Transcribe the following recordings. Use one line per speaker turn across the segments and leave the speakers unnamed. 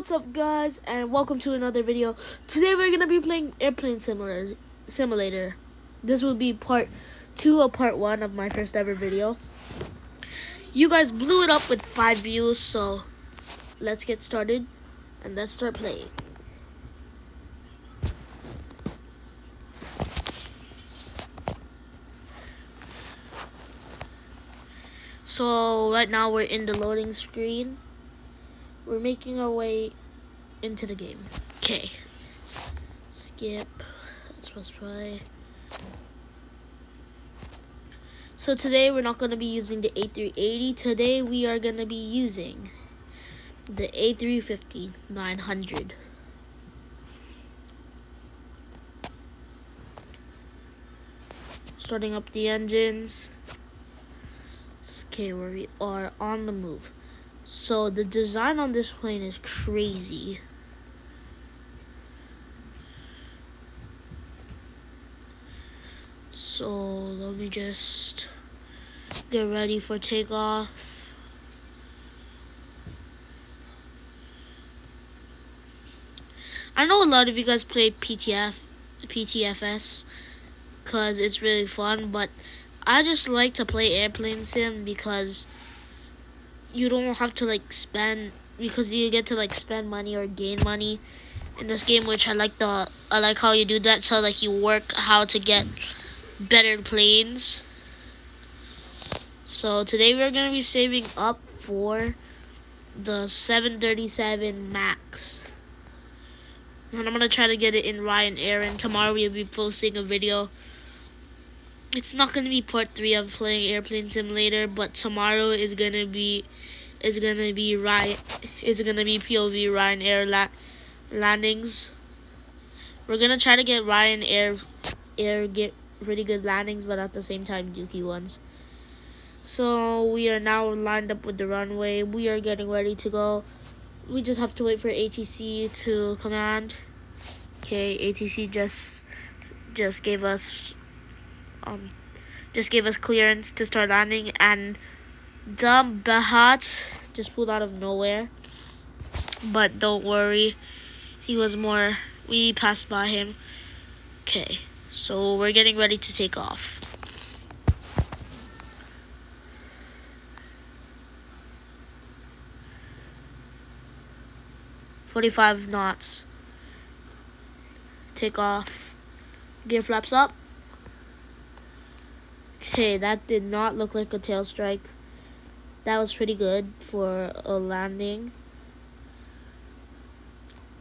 what's up guys, and welcome to another video. Today we're gonna be playing Airplane Simulator. This will be part 2 of part 1 of my first ever video. You guys blew it up with 5 views, so let's get started and let's start playing. So right now we're in the loading screen. We're making our way into the game. Okay. Skip. Let's press play. So today we're not going to be using the A380. Today we are going to be using the A350-900. Starting up the engines. Okay, we are on the move. So the design on this plane is crazy. So let me just get ready for takeoff. I know a lot of you guys play PTFS because it's really fun, but I just like to play airplane sim because you don't have to spend, because you get to spend money or gain money in this game, which I like how you do that. So you work how to get better planes. So today we're gonna be saving up for the 737 Max, and I'm gonna try to get it in Ryanair. And tomorrow we'll be posting a video. It's not gonna be part 3 of playing Airplane Simulator, but tomorrow is gonna be POV Ryanair landings. We're gonna try to get Ryanair get really good landings, but at the same time dookie ones. So we are now lined up with the runway. We are getting ready to go. We just have to wait for ATC to command. Okay, ATC just gave us clearance to start landing, and Dom Bahat just pulled out of nowhere. But don't worry, we passed by him. Okay, so we're getting ready to take off. .45 knots. Take off. Gear flaps up. Okay, that did not look like a tail strike. That was pretty good for a landing.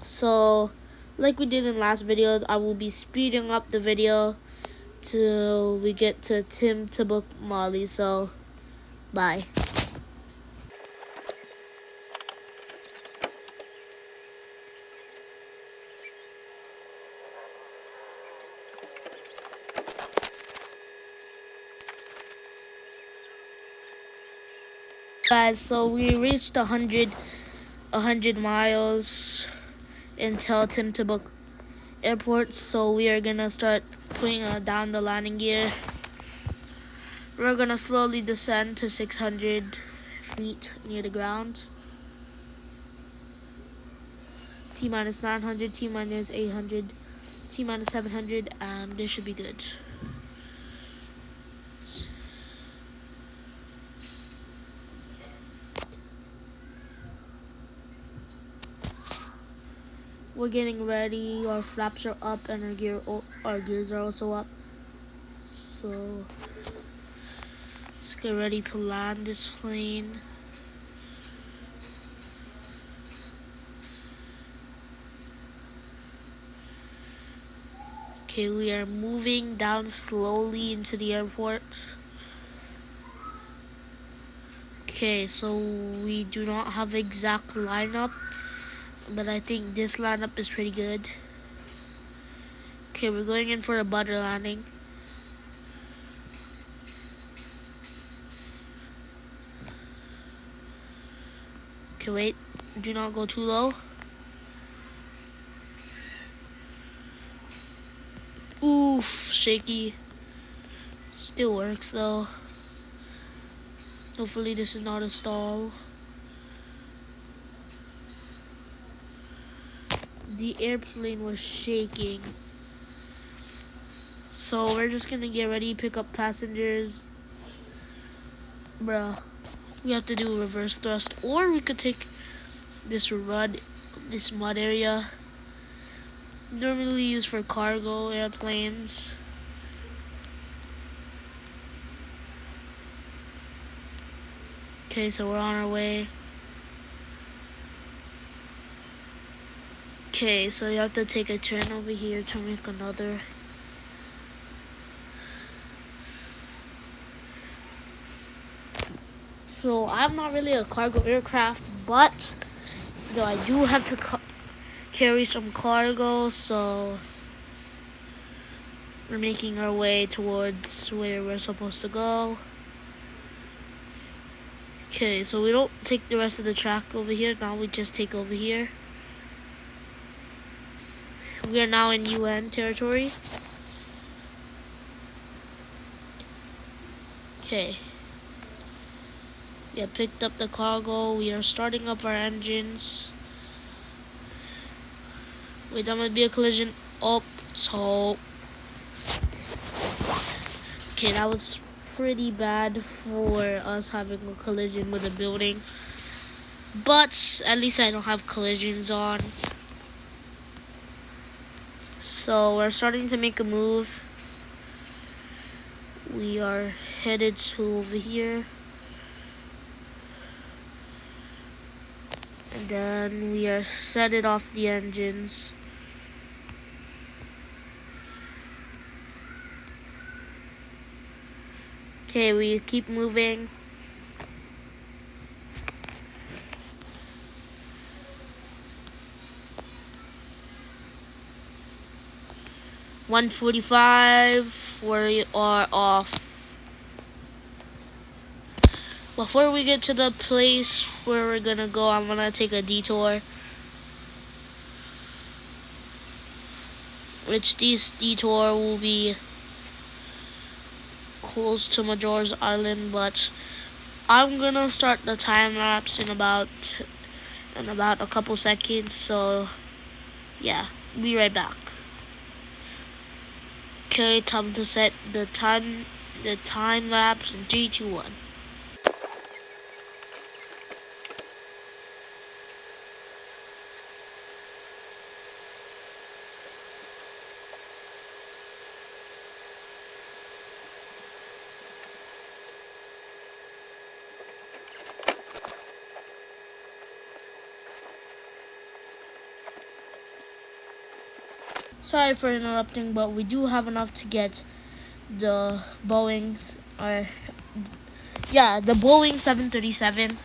So, like we did in last video, I will be speeding up the video till we get to Tim to book Molly. So, bye. Guys, so we reached 100 miles until Tim to book airport. So we are gonna start putting down the landing gear. We're gonna slowly descend to 600 feet near the ground. T-minus 900, T-minus 800, T-minus 700, and this should be good. We're getting ready. Our flaps are up and our gears are also up. So let's get ready to land this plane. Okay, we are moving down slowly into the airport. Okay, so we do not have exact lineup, but I think this lineup is pretty good. Okay, we're going in for a butter landing. Okay, wait. Do not go too low. Oof, shaky. Still works though. Hopefully this is not a stall. the airplane was shaking. So we're just gonna get ready, pick up passengers. Bruh, we have to do reverse thrust, or we could take this mud area, normally used for cargo airplanes. Okay, so we're on our way. Okay, so you have to take a turn over here to make another. So I'm not really a cargo aircraft, but though I do have to carry some cargo, so we're making our way towards where we're supposed to go. Okay, so we don't take the rest of the track over here, now we just take over here. We are now in UN territory. Okay. We have picked up the cargo. We are starting up our engines. Wait, that might be a collision. Oh, so. Okay, that was pretty bad for us having a collision with a building. But at least I don't have collisions on. So we're starting to make a move. We are headed to over here. And then we are setting off the engines. Okay, we keep moving. $1:45. We are off. Before we get to the place where we're gonna go, I'm gonna take a detour. Which this detour will be close to Majora's Island, but I'm gonna start the time lapse in about a couple seconds. So yeah, be right back. Okay, time to set the time lapse in 3, 2, 1. Sorry for interrupting, but we do have enough to get the Boeing 737.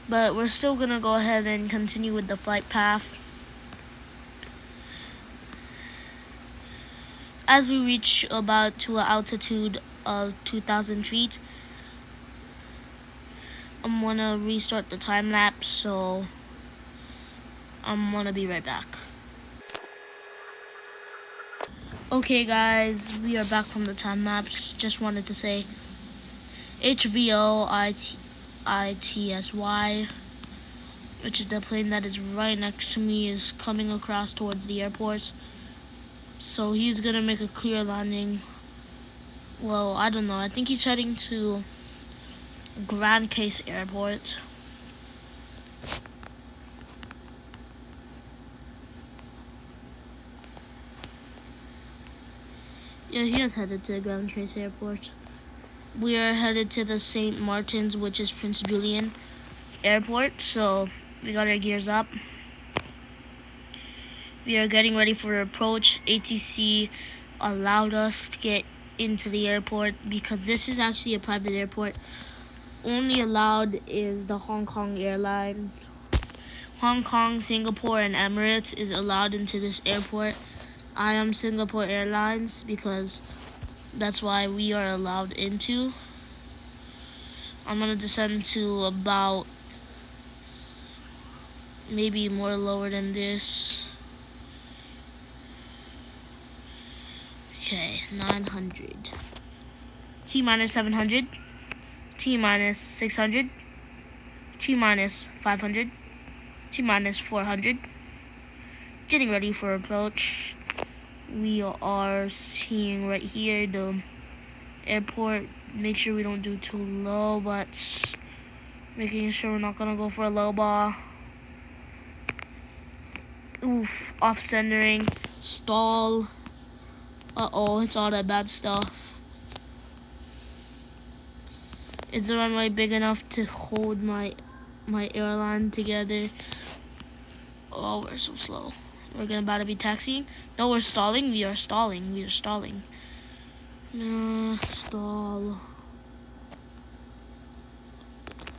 But we're still gonna go ahead and continue with the flight path. As we reach about to an altitude of 2,000 feet, I'm gonna restart the time lapse, so I'm gonna be right back. Okay guys, we are back from the time lapse. Just wanted to say HVOITSY, which is the plane that is right next to me, is coming across towards the airport. So he's gonna make a clear landing. Well, I don't know. I think he's heading to Grand Case Airport. Yeah, he is headed to Grand Case Airport. We are headed to the St. Martin's, which is Prince Julian Airport. So we got our gears up. We are getting ready for approach. ATC allowed us to get into the airport because this is actually a private airport. Only allowed is the Hong Kong Airlines. Hong Kong, Singapore, and Emirates is allowed into this airport. I am Singapore Airlines because that's why we are allowed into. I'm gonna descend to about maybe more lower than this. Okay, 900. T minus 700. T minus 600. T minus 500. T minus 400. getting ready for approach. We are seeing right here the airport. Make sure we don't do too low, but making sure we're not gonna go for a low ball. Oof, off centering, stall. Uh-oh, it's all that bad stuff. Is the runway big enough to hold my airline together? Oh, we're so slow. We're about to be taxiing. No, we're stalling. We are stalling. We are stalling. Stall.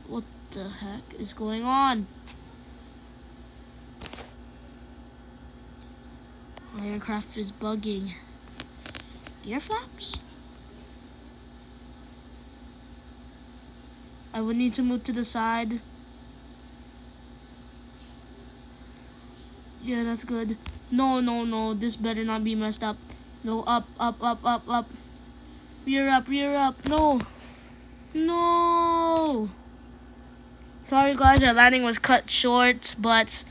What the heck is going on? My aircraft is bugging. Gear flaps? I would need to move to the side. Yeah, that's good. No, no, no. This better not be messed up. No, up, up, up, up, up. Rear up, rear up. No. No. Sorry, guys. Our landing was cut short, but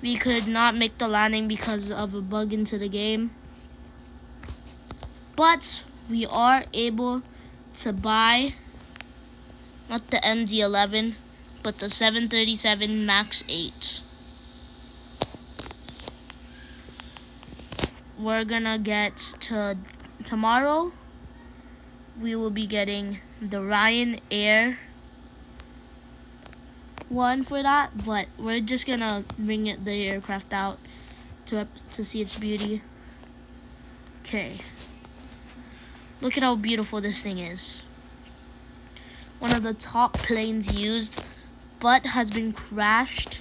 we could not make the landing because of a bug into the game. But we are able to buy not the MD-11, but the 737 MAX 8. We're gonna get to tomorrow. We will be getting the Ryanair one for that, but we're just gonna bring the aircraft out to see its beauty. Okay. Look at how beautiful this thing is. One of the top planes used, but has been crashed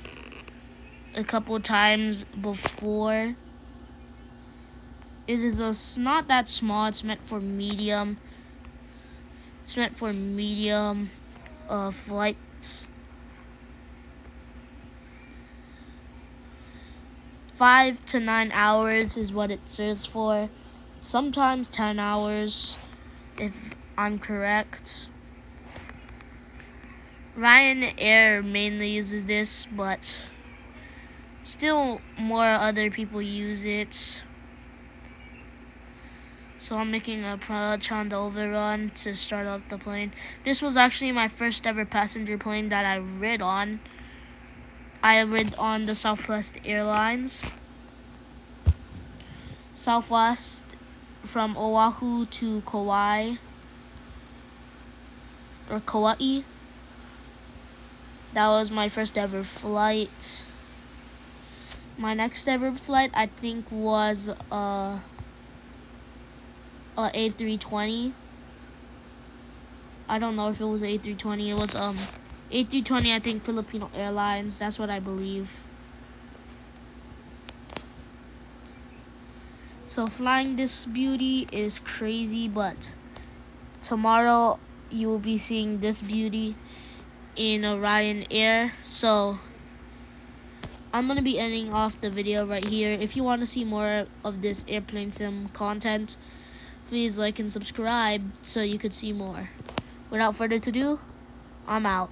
a couple times before. It is not that small. It's meant for medium. It's meant for medium flights. 5 to 9 hours is what it serves for. Sometimes 10 hours, if I'm correct. Ryanair mainly uses this, but still more other people use it. So I'm making a approach on the overrun to start off the plane. This was actually my first ever passenger plane that I rid on. I rid on the Southwest Airlines. Southwest from Oahu to Kauai. Or Kauai. That was my first ever flight. My next ever flight, I think, was A320. I don't know if it was A320. It was A320, I think, Filipino Airlines. That's what I believe. So flying this beauty is crazy, but tomorrow you will be seeing this beauty in a Ryanair. So I'm gonna be ending off the video right here. If you want to see more of this airplane sim content, please like and subscribe so you could see more. Without further ado, I'm out.